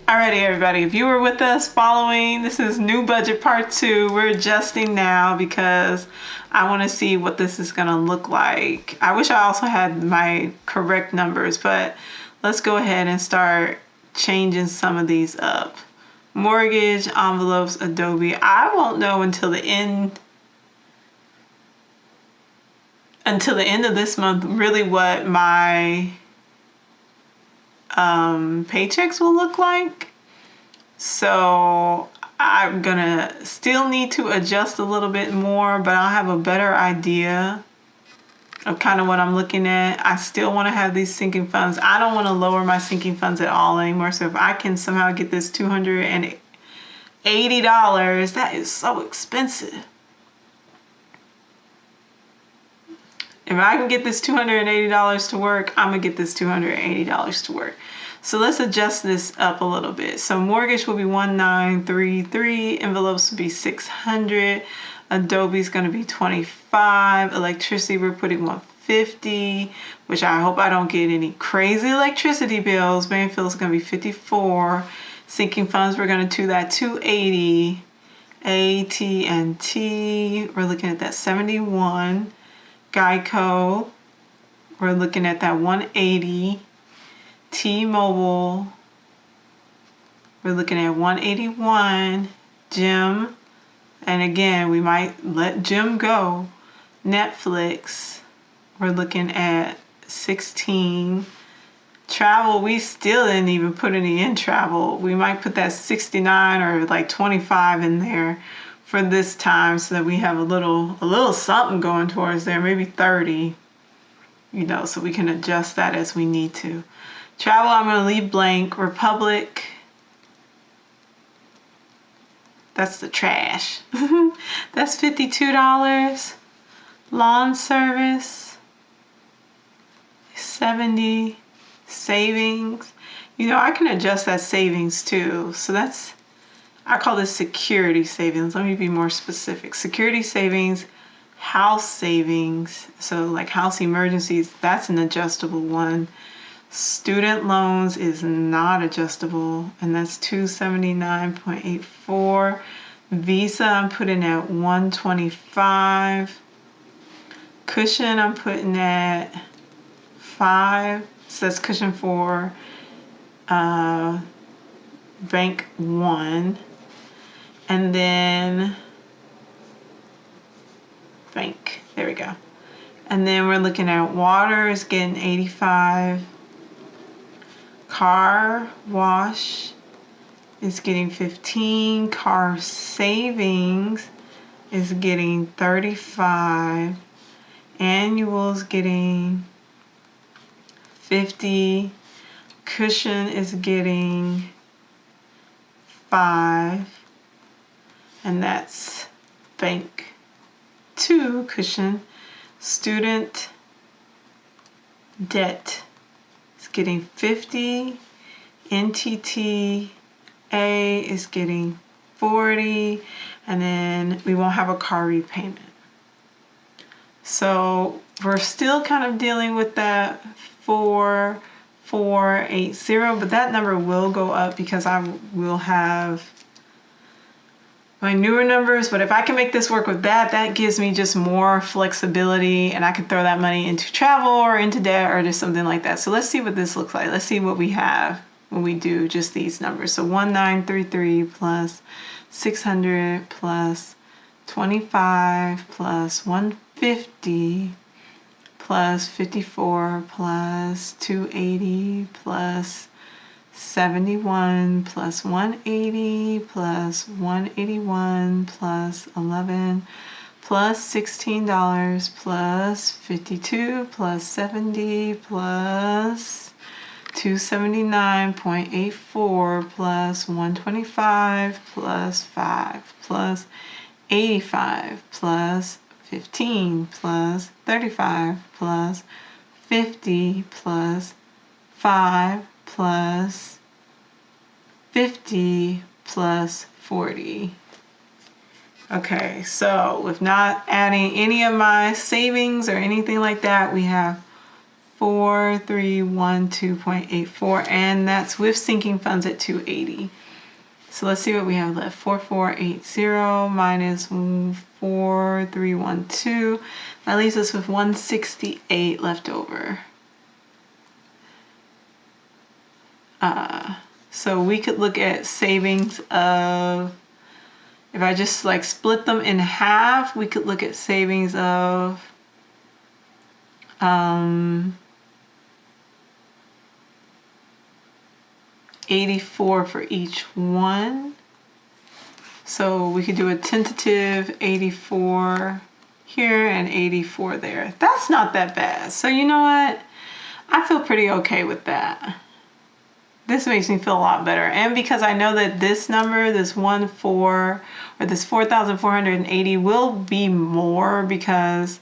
Alrighty, everybody, if you were with us following, this is new budget part 2. We're adjusting now because I want to see what this is going to look like. I wish I also had my correct numbers, but let's go ahead and start changing some of these up. Mortgage, envelopes, Adobe. I won't know until the end of this month really what my paychecks will look like. So I'm gonna still need to adjust a little bit more, but I'll have a better idea of kind of what I'm looking at. I still want to have these sinking funds. I don't want to lower my sinking funds at all anymore. So if I can somehow get this $280, that is so expensive. If I can get this $280 to work, I'm gonna get this $280 to work. So let's adjust this up a little bit. So mortgage will be 1933, envelopes will be 600, Adobe's gonna be 25, electricity we're putting 150, which I hope I don't get any crazy electricity bills. Banfield's gonna be 54, sinking funds we're gonna do that 280, AT&T we're looking at that 71. Geico, we're looking at that 180. T-Mobile, we're looking at 181. Jim, and again, we might let Jim go. Netflix, we're looking at 16. Travel, we still didn't even put any in travel. We might put that 69 or like 25 in there for this time so that we have a little something going towards there, maybe 30, so we can adjust that as we need to. Travel, I'm going to leave blank. Republic, that's the trash. That's $52. Lawn service, 70. Savings, I can adjust that savings too. So I call this security savings. Let me be more specific. Security savings, house savings. So like house emergencies, that's an adjustable one. Student loans is not adjustable, and that's 279.84. Visa, I'm putting at 125. Cushion, I'm putting at 5. So that's cushion for bank 1. And then bank, there we go. And then we're looking at water is getting 85. Car wash is getting 15. Car savings is getting 35. Annual is getting 50. Cushion is getting 5. And that's bank 2 cushion. Student debt is getting 50. NTTA is getting 40. And then we won't have a car repayment. So we're still kind of dealing with that 4480, but that number will go up because I will have my newer numbers. But if I can make this work with that gives me just more flexibility, and I can throw that money into travel or into debt or just something like that. So let's see what this looks like. Let's see what we have when we do just these numbers. So 1933 plus 600 plus 25 plus 150 plus 54 plus 280 plus 71 plus 180 plus 181 plus 11 plus $16 plus 52 plus 70 plus 279.84 plus 125 plus 5 plus 85 plus 15 plus 35 plus 50 plus 5 plus 50 plus 40. Okay, so with not adding any of my savings or anything like that, we have 4312.84, and that's with sinking funds at 280. So let's see what we have left. 4480 minus 4312. That leaves us with 168 left over. So we could look at savings of, if I just like split them in half, we could look at savings of 84 for each one. So we could do a tentative 84 here and 84 there. That's not that bad. So you know what? I feel pretty okay with that. This makes me feel a lot better. And because I know that this number, this 4,480 will be more because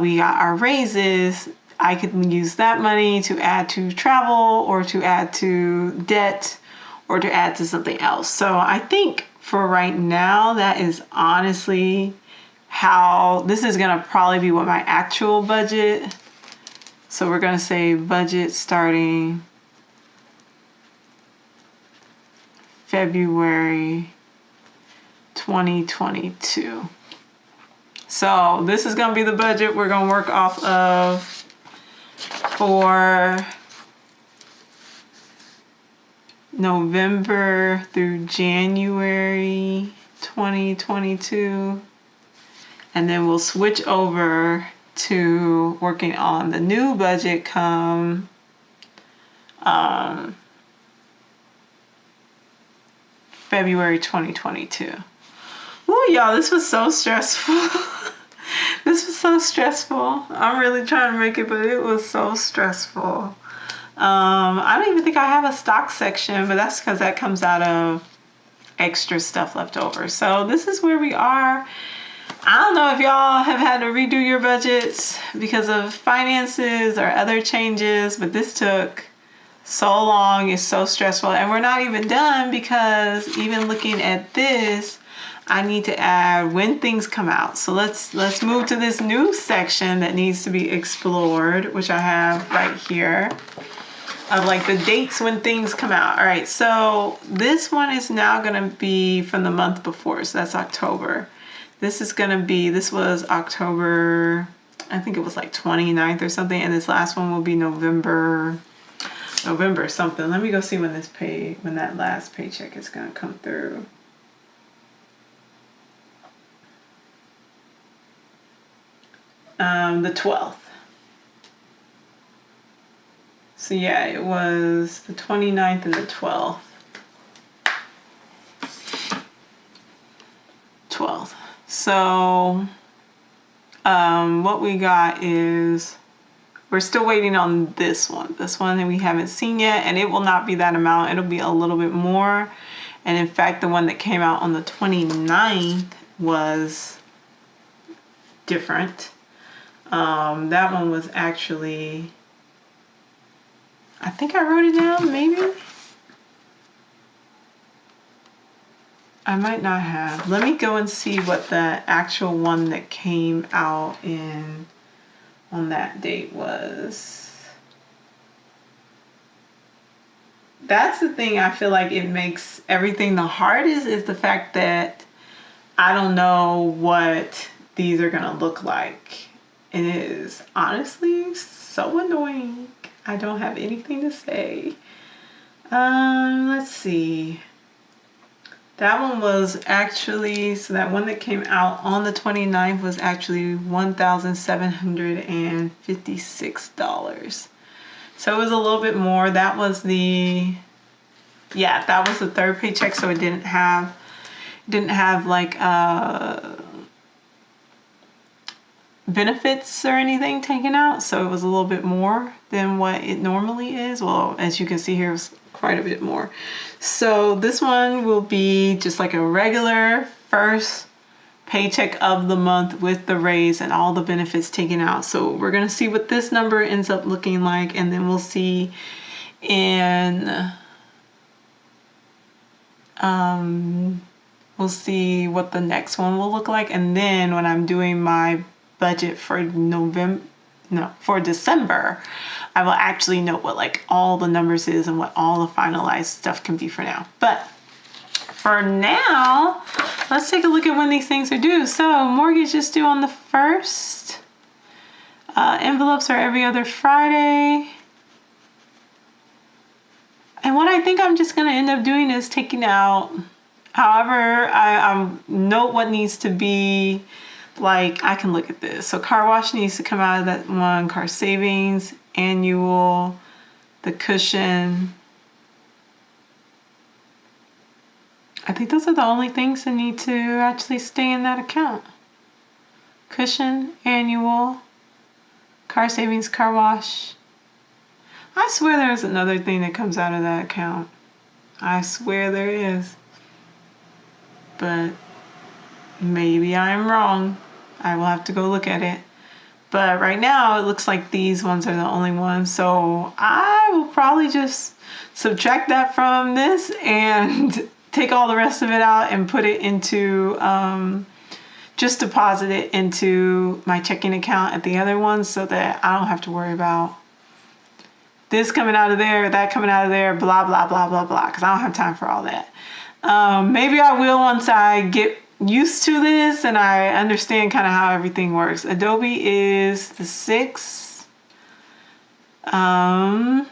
we got our raises. I could use that money to add to travel or to add to debt or to add to something else. So I think for right now, that is honestly how this is going to probably be what my actual budget. So we're going to say budget starting February 2022. So this is going to be the budget we're going to work off of for November through January 2022. And then we'll switch over to working on the new budget come February 2022. Ooh, y'all, this was so stressful. This was so stressful. I'm really trying to make it, but it was so stressful. I don't even think I have a stock section, but that's because that comes out of extra stuff left over. So this is where we are. I don't know if y'all have had to redo your budgets because of finances or other changes, but this took so long. It's so stressful, and we're not even done because even looking at this, I need to add when things come out. So let's move to this new section that needs to be explored, which I have right here, of like the dates when things come out. All right, so this one is now gonna be from the month before, so that's October. This is gonna be, this was October, I think it was like 29th or something, and this last one will be November something. Let me go see when that last paycheck is gonna come through. The 12th. So yeah, it was the 29th and the 12th. 12th. So what we got is, we're still waiting on this one that we haven't seen yet, and it will not be that amount. It'll be a little bit more. And in fact, the one that came out on the 29th was different. That one was actually, I think I wrote it down, maybe. I might not have. Let me go and see what the actual one that came out on that date was. That's the thing I feel like it makes everything the hardest, is the fact that I don't know what these are gonna look like. It is honestly so annoying. I don't have anything to say. Let's see. That one was actually, so that one that came out on the 29th was actually $1,756. So it was a little bit more. That was the third paycheck, so it didn't have like benefits or anything taken out, so it was a little bit more than what it normally is. Well, as you can see here, it's quite a bit more. So this one will be just like a regular first paycheck of the month with the raise and all the benefits taken out. So we're gonna see what this number ends up looking like, and then we'll see we'll see what the next one will look like. And then when I'm doing my budget for for December, I will actually note what like all the numbers is and what all the finalized stuff can be for now. But for now, let's take a look at when these things are due. So mortgage is due on the 1st. Envelopes are every other Friday. And what I think I'm just going to end up doing is taking out, however, I note what needs to be, like, I can look at this. So car wash needs to come out of that one, car savings, annual, the cushion. I think those are the only things that need to actually stay in that account. Cushion, annual, car savings, car wash. I swear there's another thing that comes out of that account. I swear there is. But maybe I'm wrong. I will have to go look at it. But right now it looks like these ones are the only ones. So I will probably just subtract that from this and take all the rest of it out and put it into, just deposit it into my checking account at the other ones so that I don't have to worry about this coming out of there, that coming out of there, blah, blah, blah, blah, blah, because I don't have time for all that. Maybe I will once I get used to this and I understand kind of how everything works. Adobe is the 6th. Oh,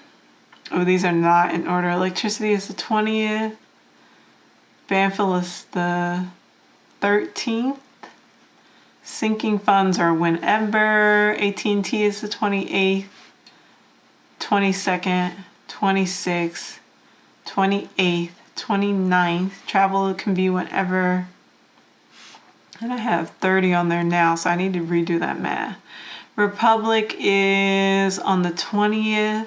these are not in order. Electricity is the 20th. Banfield is the 13th. Sinking funds are whenever. AT&T is the 28th. 22nd, 26th, 28th, 29th. Travel can be whenever. And I have 30 on there now, so I need to redo that math. Republic is on the 20th.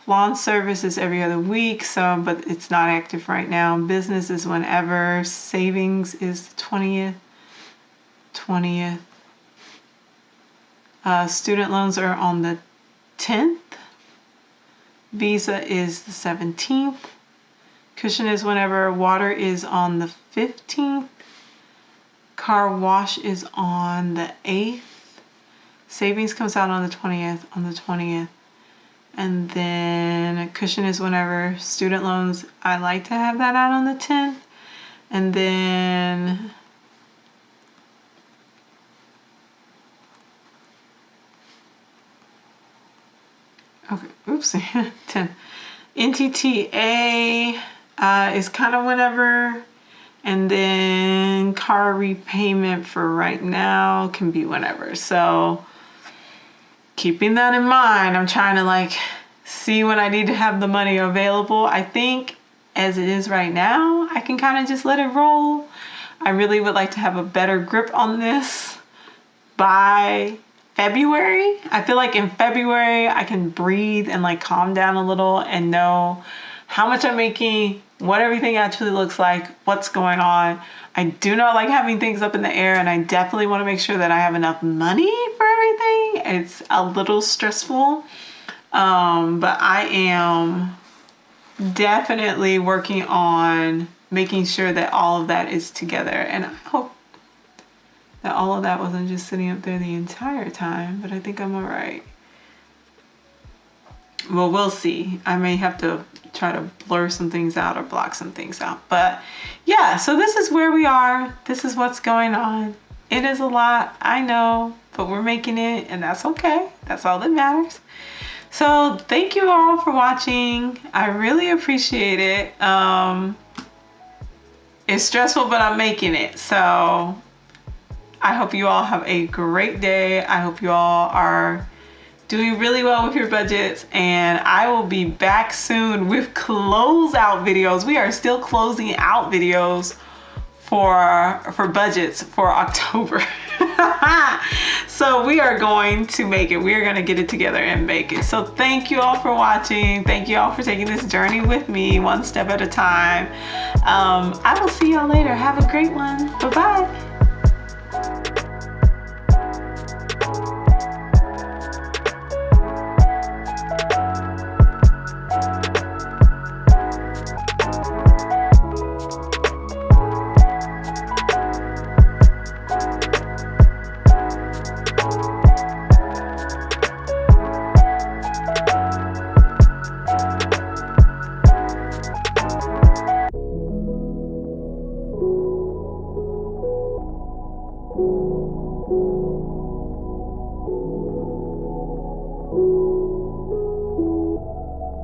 Lawn service is every other week, but it's not active right now. Business is whenever. Savings is the 20th. Student loans are on the 10th. Visa is the 17th. Cushion is whenever. Water is on the 15th. Car wash is on the 8th. Savings comes out on the 20th. And then cushion is whenever. Student loans, I like to have that out on the 10th. And then okay, oops, 10. NTTA is kind of whenever. And then car repayment for right now can be whenever. So keeping that in mind, I'm trying to like see when I need to have the money available. I think as it is right now, I can kind of just let it roll. I really would like to have a better grip on this by February. I feel like in February I can breathe and like calm down a little and know how much I'm making, what everything actually looks like, what's going on. I do not like having things up in the air, and I definitely want to make sure that I have enough money for everything. It's a little stressful, but I am definitely working on making sure that all of that is together. And I hope that all of that wasn't just sitting up there the entire time, but I think I'm all right. Well, we'll see. I may have to try to blur some things out or block some things out. But yeah, so this is where we are. This is what's going on. It is a lot, I know, but we're making it, and that's okay. That's all that matters. So thank you all for watching. I really appreciate it. It's stressful, but I'm making it. So I hope you all have a great day. I hope you all are doing really well with your budgets, and I will be back soon with closeout videos. We are still closing out videos for budgets for October. So we are going to make it. We are going to get it together and make it. So thank you all for watching. Thank you all for taking this journey with me, one step at a time. I will see y'all later. Have a great one. Bye-bye.